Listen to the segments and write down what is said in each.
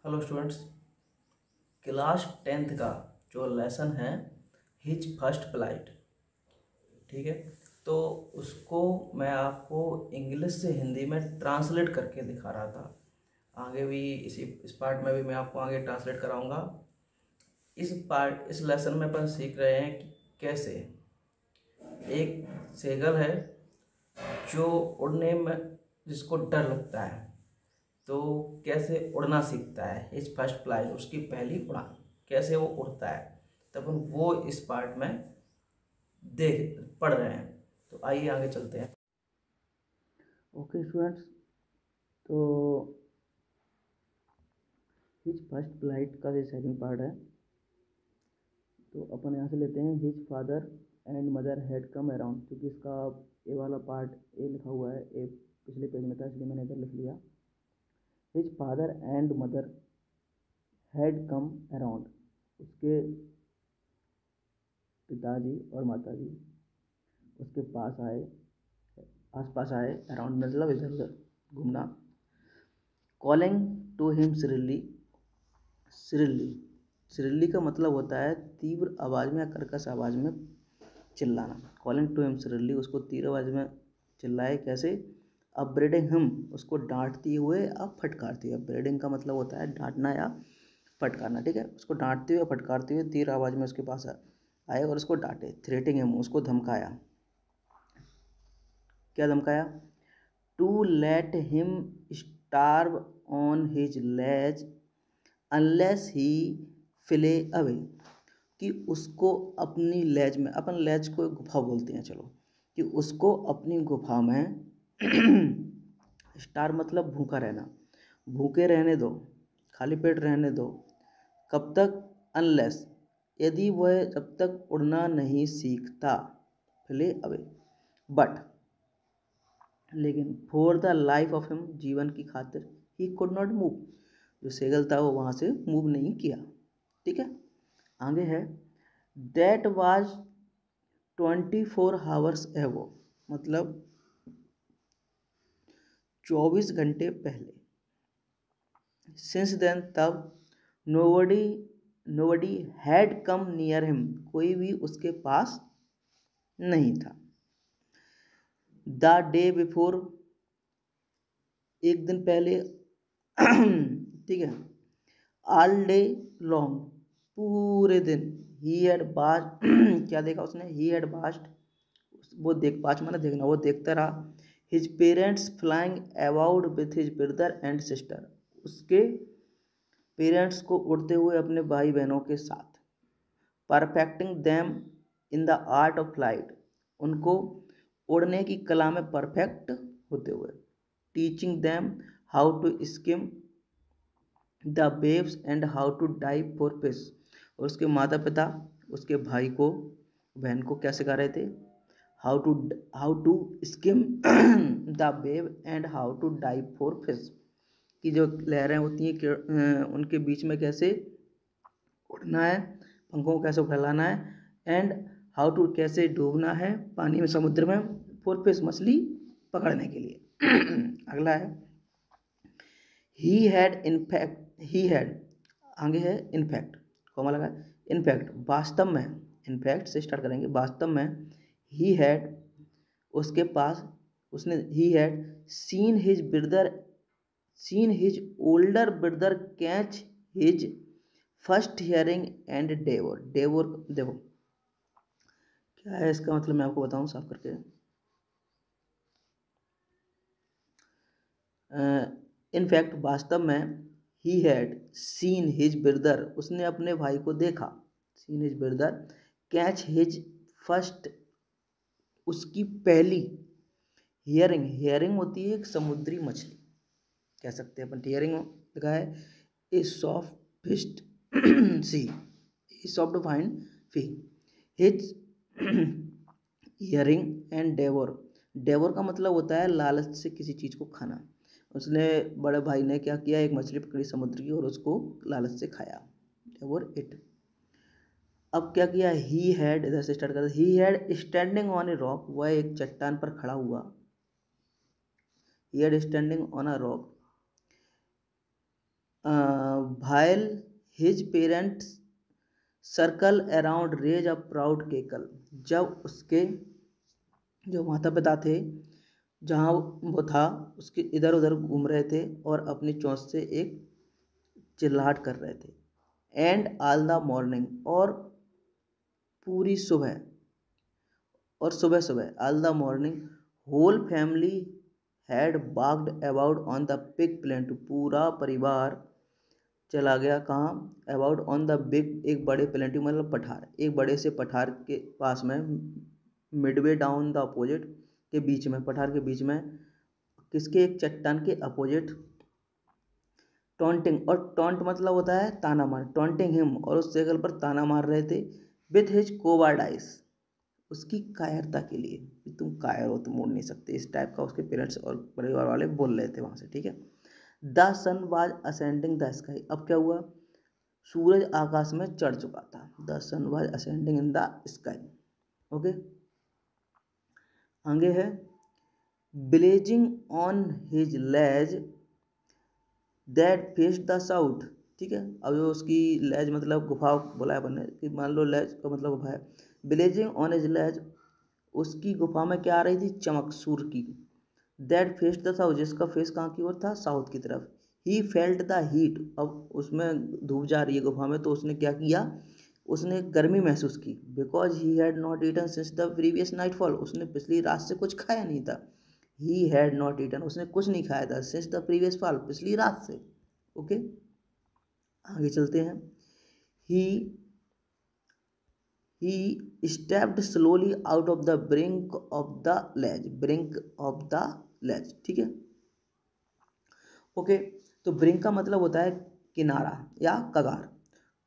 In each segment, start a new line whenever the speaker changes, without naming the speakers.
Hello students. Class 10th का जो lesson है हिज फर्स्ट फ्लाइट, ठीक है। तो उसको मैं आपको इंग्लिश से हिंदी में ट्रांसलेट करके दिखा रहा था। आगे भी इस पार्ट में भी मैं आपको आगे ट्रांसलेट कराऊंगा। इस लेसन में अपन सीख रहे हैं कि कैसे एक सेगल है जो उड़ने में जिसको डर लगता है, तो कैसे उड़ना सीखता है। हिज फर्स्ट फ्लाइट, उसकी पहली उड़ान, कैसे वो उड़ता है, तब हम वो इस पार्ट में देख पढ़ रहे हैं। तो आइए आगे चलते हैं।
ओके स्टूडेंट्स, तो हिज फर्स्ट फ्लाइट का ये सेकंड पार्ट है। तो अपन यहाँ से लेते हैं his father and mother had come around, क्योंकि इसका ए वाला पार्ट ए लिखा हुआ है, ए पिछले पेज में था इसलिए मैंने इधर लिख लिया। His father and mother had come around, उसके पिताजी और माताजी उसके पास आए, आसपास आए। अराउंड मतलब इधर उधर घूमना। कॉलिंग टू हिम सिरिली, सिरिली सिरिली का मतलब होता है तीव्र आवाज़ में या कर्कश आवाज़ में चिल्लाना। कॉलिंग टू हिम सिरिली, उसको तीव्र आवाज़ में चिल्लाए। कैसे? अपब्रेडिंग हिम, उसको डांटती हुए अब फटकारती हुए। अपब्रेडिंग का मतलब होता है डांटना या फटकारना, ठीक है। उसको डांटते हुए फटकारते हुए तीव्र आवाज़ में उसके पास आए और उसको डांटे। थ्रेटिंग हिम, उसको धमकाया। क्या धमकाया? To let him starve on his ledge unless he flew away, कि उसको अपनी लेज में, अपन लेज को एक गुफा बोलते हैं चलो, कि उसको अपनी गुफा में स्टार मतलब भूखा रहना, भूखे रहने दो, खाली पेट रहने दो। कब तक? अनलेस, यदि वह जब तक उड़ना नहीं सीखता, फिले अवे। बट, लेकिन for the life of him, जीवन की खातिर, ही कुड नॉट मूव, जो सेगल था वो वहाँ से मूव नहीं किया, ठीक है। आगे है दैट वाज 24 hours एगो, मतलब 24 घंटे पहले। सिंस देन, तब। Nobody nobody had come near him, कोई भी उसके पास नहीं था। द डे बिफोर, एक दिन पहले, ठीक है। ऑल डे लॉन्ग, पूरे दिन। ही हैड बास्ट, क्या देखा उसने? ही हैड बास्ट, वो देख, पाँच माने देखना, वो देखता रहा। His parents flying about with his brother and sister, उसके पेरेंट्स को उड़ते हुए अपने भाई बहनों के साथ। Perfecting them in the art of flight, उनको उड़ने की कला में परफेक्ट होते हुए। Teaching them how to skim the waves and how to dive for fish, और उसके माता पिता उसके भाई को, बहन को क्या सिखा रहे थे? How to skim the wave and how to dive for fish, की जो लहरें होती हैं उनके बीच में कैसे उड़ना है, पंखों को कैसे फैलाना है, एंड हाउ टू, कैसे डूबना है पानी में, समुद्र में, फॉर फिश, मछली पकड़ने के लिए। अगला है he had in fact, he had, आगे है इनफैक्ट, कॉमा लगा है। इनफैक्ट, वास्तव में, इनफैक्ट से स्टार्ट करेंगे, वास्तव में। ही हैड, उसके पास, उसने, ही had seen his older brother catch his first hearing and डेवर। डेवर देखो क्या है इसका मतलब, मैं आपको बताऊं साफ करके। इनफैक्ट, वास्तव में। ही हैड सीन हिज ब्रदर, उसने अपने भाई को देखा। Seen his brother catch his first, उसकी पहली हियरिंग। हियरिंग होती है एक समुद्री मछली, कह सकते हैं अपन। हियरिंग लिखा है a soft fist see, a soft fine fee. His hearing and डेवर, डेवर का मतलब होता है लालच से किसी चीज़ को खाना। उसने, बड़े भाई ने क्या किया? एक मछली पकड़ी समुद्र की और उसको लालच से खाया। Devour it. अब क्या किया? ही हैड, इधर से स्टार्ट कर, he had standing on a rock, वह एक चट्टान पर खड़ा हुआ। He had standing on a rock, while his parents circle around raise a proud cackle, जब उसके जो माता पिता थे जहाँ वो था उसके इधर उधर घूम रहे थे और अपनी चोंच से एक चिल्लाहट कर रहे थे। एंड ऑल द मॉर्निंग, और पूरी सुबह, और सुबह सुबह all the morning whole family had bagged about on the pig plant, पूरा परिवार चला गया कहाँ, अबाउट ऑन द बिग, एक बड़े प्लेंटी मतलब पठार, एक बड़े से पठार के पास में, मिडवे डाउन द अपोजिट, के बीच में, पठार के बीच में, किसके, एक चट्टान के अपोजिट, टॉन्टिंग, और टॉन्ट मतलब होता है ताना मार, टॉन्टिंग हिम, और उस जगह पर ताना मार रहे थे, विथ हिज कोवार्डाइस, उसकी कायरता के लिए, कि तुम कायर हो, तुम उड़ नहीं सकते, इस टाइप का उसके पेरेंट्स और परिवार वाले बोल रहे थे वहाँ से, ठीक है। The sun was ascending the sky, अब क्या हुआ, सूरज आकाश में चढ़ चुका था, the sun was ascending in the sky, okay. आगे है blazing on his ledge that face the south, ठीक है। अब जो उसकी लेज मतलब गुफा बोला है बने कि मान लो लेज का मतलब गुफा है, ब्लेजिंग ऑन हिज लेज, उसकी गुफा में क्या आ रही थी, चमक सूर्य की, दैट फेस द साउथ, जिसका फेस कहाँ की ओर था, साउथ की तरफ। ही फेल्ट द हीट, अब उसमें धूप जा रही है गुफा में, तो उसने क्या किया, उसने गर्मी महसूस की, because he had not eaten since the previous nightfall, उसने पिछली रात से कुछ खाया नहीं था, ही हैड नॉट ईटन, उसने कुछ नहीं खाया था, सिंस द प्रीवियस फॉल, पिछली रात से, ओके। आगे चलते हैं, he he stepped slowly out of the brink of the ledge, brink of the ledge, ठीक है, ओके। तो ब्रिंक का मतलब होता है किनारा या कगार,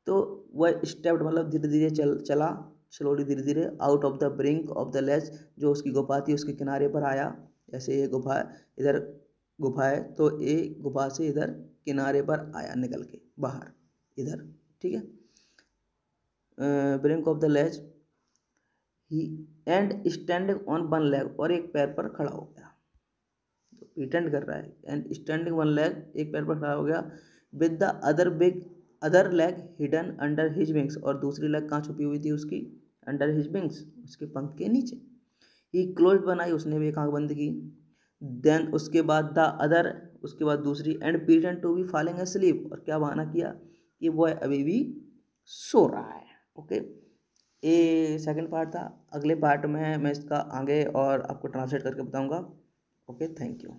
तो वह स्टेप्ड मतलब धीरे धीरे चला, स्लोली धीरे धीरे, out of the brink of the ledge, जो उसकी गुफा थी उसके किनारे पर आया, जैसे ये गुफा है, इधर गुफा है तो ये गुफा से इधर किनारे पर आया, निकल के बाहर इधर, ठीक है, brink of the ledge, he and standing on one leg, और एक पैर पर खड़ा हो गया, तो प्रिटेंड कर रहा है, एंड स्टैंडिंग वन लेग, एक पैर पर खड़ा हो गया, with the other leg hidden under his wings, और दूसरी लेग कहाँ छुपी हुई थी उसकी, अंडर हिज विंग्स, उसके पंख के नीचे। ही क्लोज बनाई, उसने भी एक आँख बंद की, देन उसके बाद द अदर, उसके बाद दूसरी, and pretend to be falling asleep, और क्या बहाना किया कि वह अभी भी सो रहा है, ओके। ये सेकंड पार्ट था, अगले पार्ट में मैं इसका आगे और आपको ट्रांसलेट करके बताऊंगा, ओके, थैंक यू।